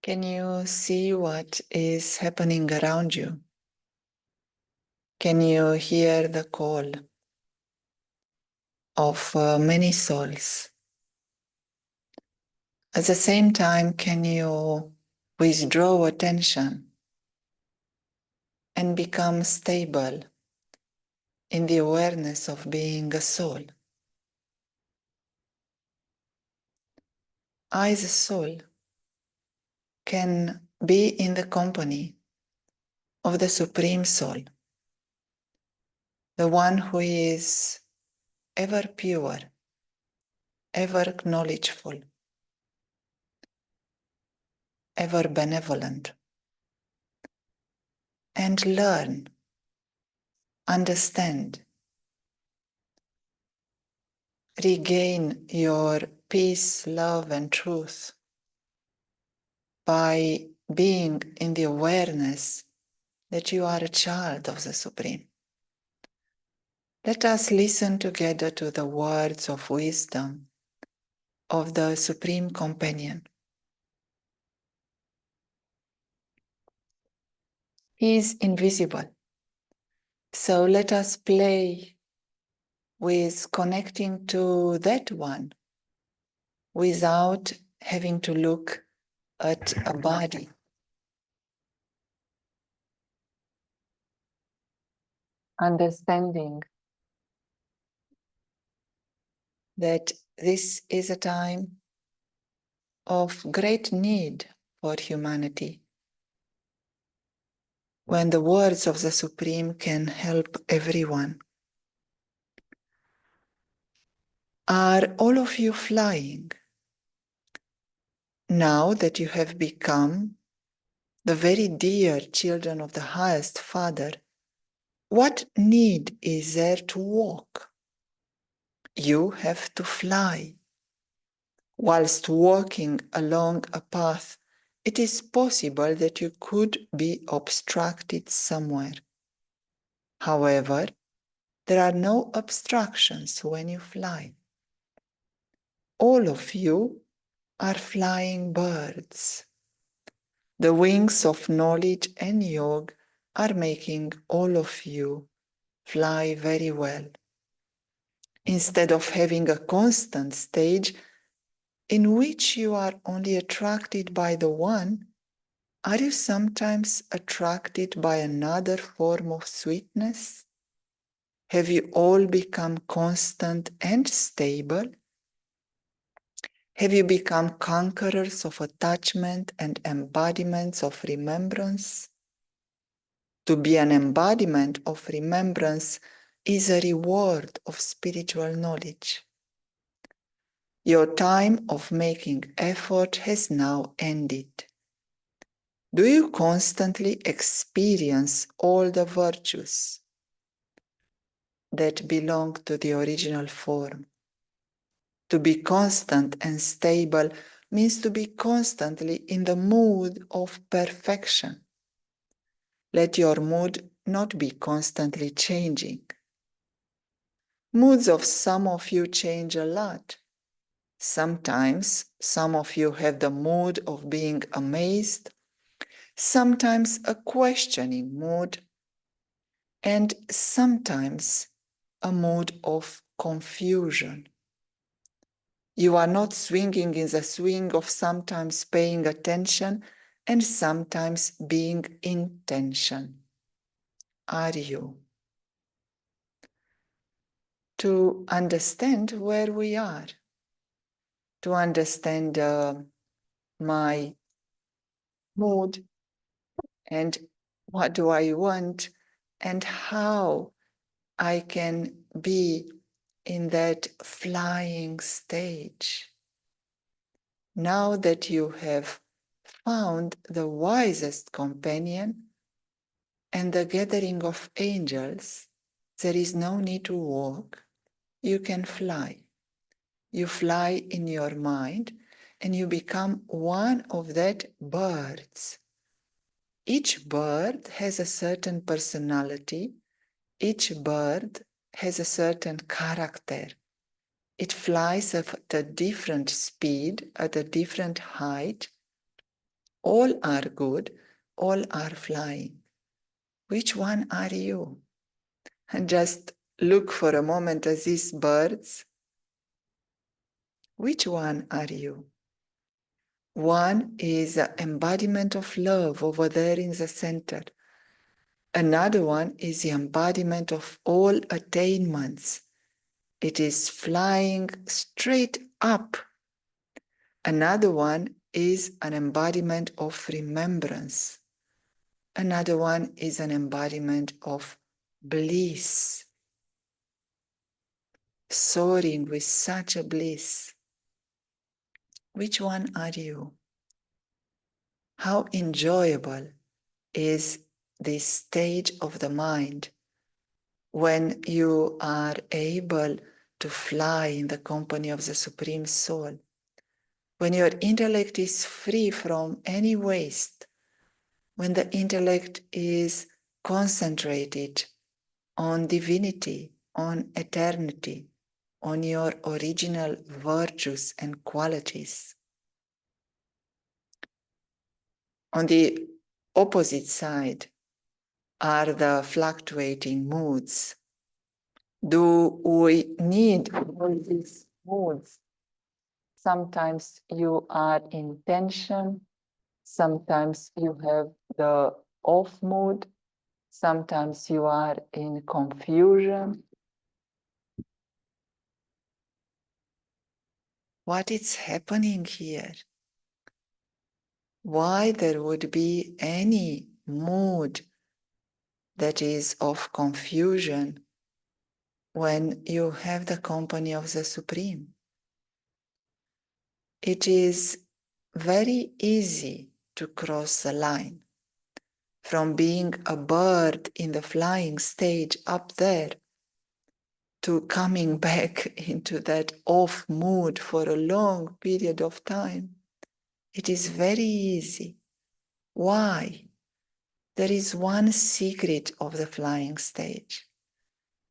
Can you see what is happening around you? Can you hear the call of many souls? At the same time, can you withdraw attention and become stable in the awareness of being a soul? I, the soul, can be in the company of the Supreme Soul, the one who is ever pure, ever knowledgeful, ever benevolent, and learn, understand, regain your peace, love, and truth by being in the awareness that you are a child of the Supreme. Let us listen together to the words of wisdom of the Supreme Companion. He is invisible, so let us play with connecting to that one without having to look at a body. Understanding that this is a time of great need for humanity, when the words of the Supreme can help everyone. Are all of you flying? Now that you have become the very dear children of the highest Father, what need is there to walk? You have to fly. Whilst walking along a path, it is possible that you could be obstructed somewhere. However, there are no obstructions when you fly. All of you are flying birds. The wings of knowledge and yoga are making all of you fly very well. Instead of having a constant stage in which you are only attracted by the one, are you sometimes attracted by another form of sweetness? Have you all become constant and stable? Have you become conquerors of attachment and embodiments of remembrance? To be an embodiment of remembrance is a reward of spiritual knowledge. Your time of making effort has now ended. Do you constantly experience all the virtues that belong to the original form? To be constant and stable means to be constantly in the mood of perfection. Let your mood not be constantly changing. Moods of some of you change a lot. Sometimes some of you have the mood of being amazed, sometimes a questioning mood, and sometimes a mood of confusion. You are not swinging in the swing of sometimes paying attention and sometimes being in tension. Are you? To understand where we are, to understand my mood and what do I want and how I can be in that flying stage. Now that you have found the wisest companion and the gathering of angels, there is no need to walk. You can fly. You fly in your mind and you become one of that birds. Each bird has a certain personality. Each bird has a certain character. It flies at a different speed, at a different height, All are good, all are flying. Which one are you? And just look for a moment at these birds. Which one are you? One is the embodiment of love over there in the center. Another one is the embodiment of all attainments. It is flying straight up. Another one is an embodiment of remembrance. Another one is an embodiment of bliss, soaring with such a bliss. Which one are you? How enjoyable is this stage of the mind when you are able to fly in the company of the Supreme Soul, when your intellect is free from any waste, when the intellect is concentrated on divinity, on eternity, on your original virtues and qualities. On the opposite side are the fluctuating moods. Do we need all these moods? Sometimes you are in tension, sometimes you have the off mood, sometimes you are in confusion. What is happening here? Why there would be any mood that is of confusion when you have the company of the Supreme? It is very easy to cross the line from being a bird in the flying stage up there to coming back into that off mood for a long period of time. It is very easy. Why? There is one secret of the flying stage.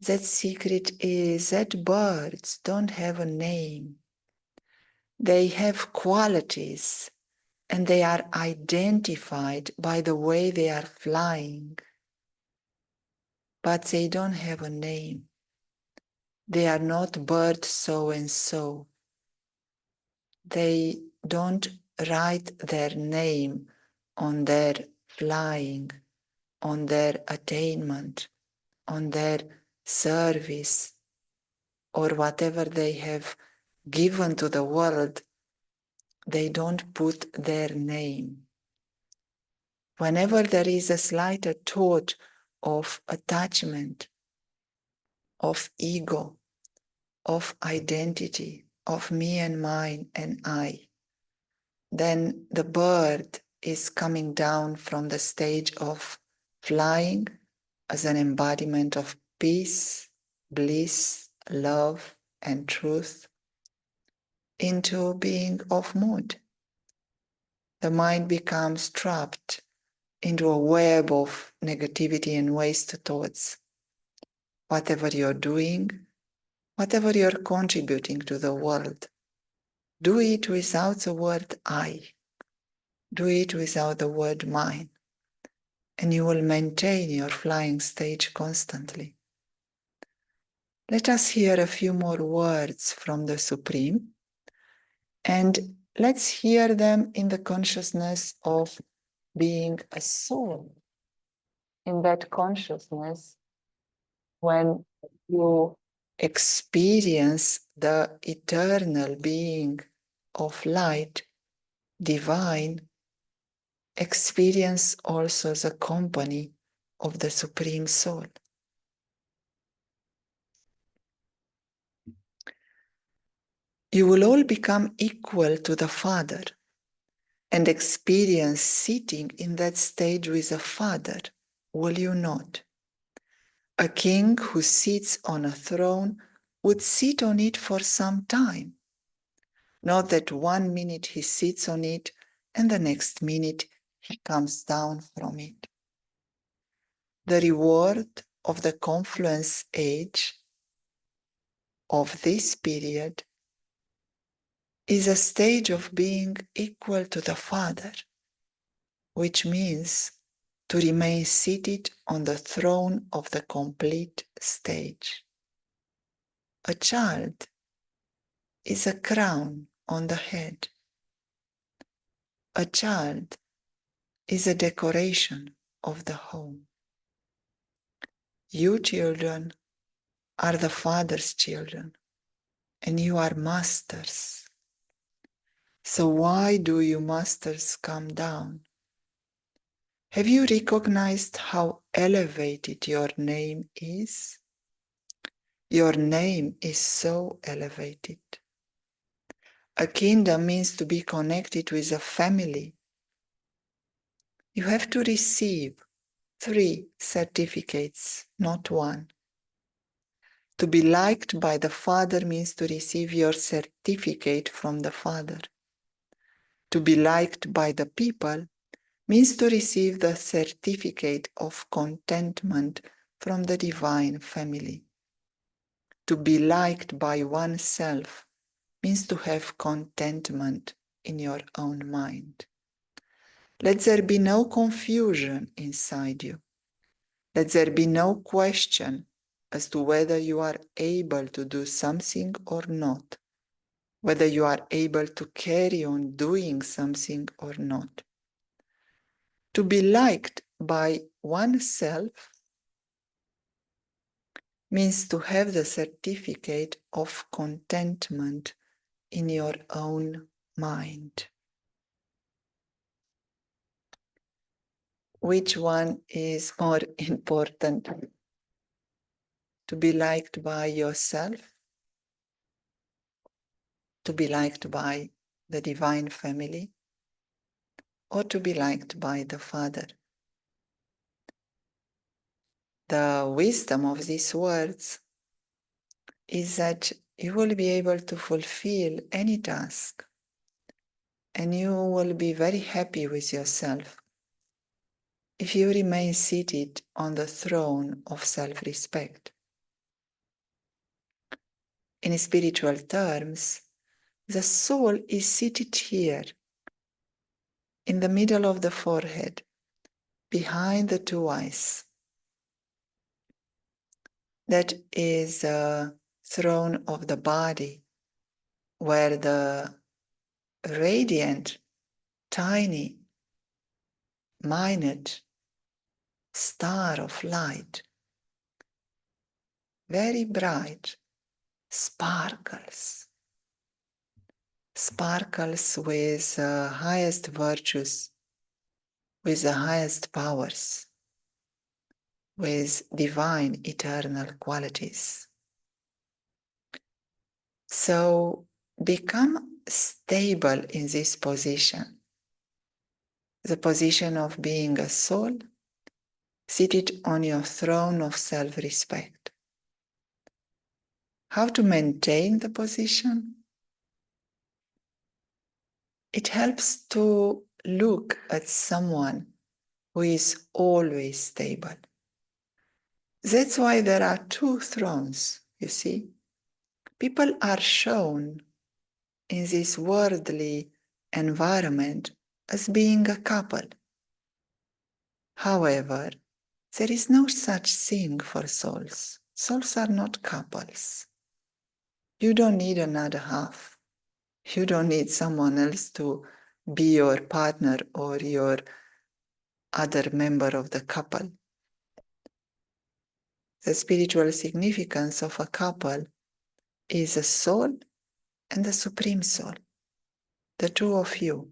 That secret is that birds don't have a name. They have qualities and they are identified by the way they are flying. But they don't have a name. They are not bird so and so. They don't write their name on their flying, on their attainment, on their service, or whatever they have given to the world. They don't put their name. Whenever there is a slighter thought of attachment, of ego, of identity, of me and mine and I, then the bird is coming down from the stage of flying as an embodiment of peace, bliss, love, and truth into being of mood. The mind becomes trapped into a web of negativity and waste thoughts. Whatever you're doing, whatever you're contributing to the world, do it without the word I. Do it without the word mine. And you will maintain your flying stage constantly. Let us hear a few more words from the Supreme, and let's hear them in the consciousness of being a soul. In that consciousness, when you experience the eternal being of light, divine, experience also the company of the Supreme Soul. You will all become equal to the Father and experience sitting in that stage with the Father, will you not? A king who sits on a throne would sit on it for some time. Not that 1 minute he sits on it and the next minute he comes down from it. The reward of the confluence age of this period is a stage of being equal to the Father. which means to remain seated on the throne of the complete stage. A child is a crown on the head. A child is a decoration of the home. You children are the Father's children, and you are masters. So why do you masters come down? Have you recognized how elevated your name is? Your name is so elevated. A kingdom means to be connected with a family. You have to receive 3 certificates, not 1. To be liked by the Father means to receive your certificate from the Father. To be liked by the people means to receive the certificate of contentment from the divine family. To be liked by oneself means to have contentment in your own mind. Let there be no confusion inside you. Let there be no question as to whether you are able to do something or not, whether you are able to carry on doing something or not. To be liked by oneself means to have the certificate of contentment in your own mind. Which one is more important? To be liked by yourself? To be liked by the divine family? Or to be liked by the Father? The wisdom of these words is that you will be able to fulfill any task and you will be very happy with yourself if you remain seated on the throne of self-respect. In spiritual terms, the soul is seated here, in the middle of the forehead, behind the 2 eyes. That is the throne of the body, where the radiant, tiny, minute star of light, very bright, sparkles with the highest virtues, with the highest powers, with divine eternal qualities. So become stable in this position, the position of being a soul seated on your throne of self-respect. How to maintain the position? It helps to look at someone who is always stable. That's why there are 2 thrones, you see. People are shown in this worldly environment as being a couple. However, there is no such thing for souls. Souls are not couples. You don't need another half. You don't need someone else to be your partner or your other member of the couple. The spiritual significance of a couple is a soul and the Supreme Soul, the 2 of you.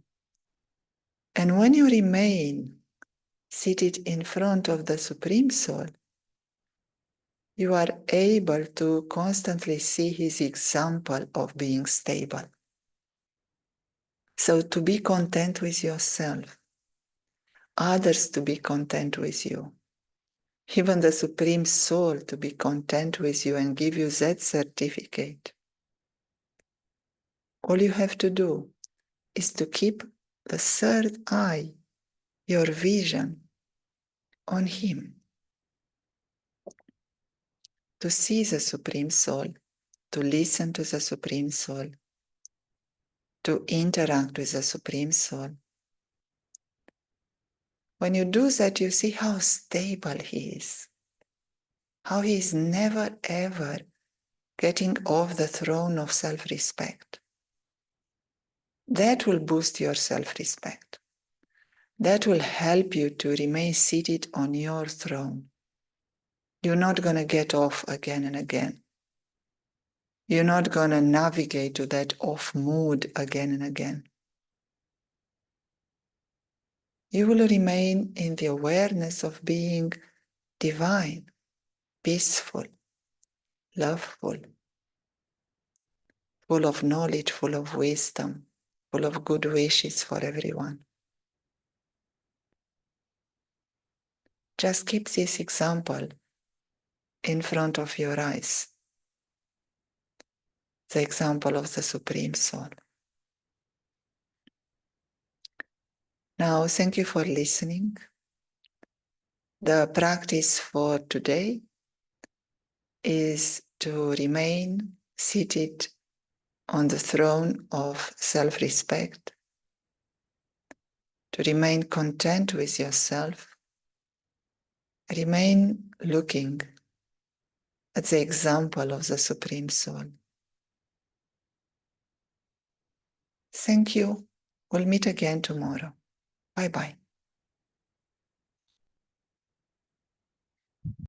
And when you remain seated in front of the Supreme Soul, you are able to constantly see his example of being stable. So to be content with yourself, others to be content with you, even the Supreme Soul to be content with you and give you that certificate. All you have to do is to keep the 3rd eye, your vision, on him, to see the Supreme Soul, to listen to the Supreme Soul, to interact with the Supreme Soul. When you do that, you see how stable he is, how he is never ever getting off the throne of self-respect. That will boost your self-respect. That will help you to remain seated on your throne. You're not going to get off again and again. You're not going to navigate to that off mood again and again. You will remain in the awareness of being divine, peaceful, loveful, full of knowledge, full of wisdom, full of good wishes for everyone. Just keep this example in front of your eyes, the example of the Supreme Soul. Now, thank you for listening. The practice for today is to remain seated on the throne of self-respect, to remain content with yourself, remain looking at the example of the Supreme Soul. Thank you. We'll meet again tomorrow. Bye-bye.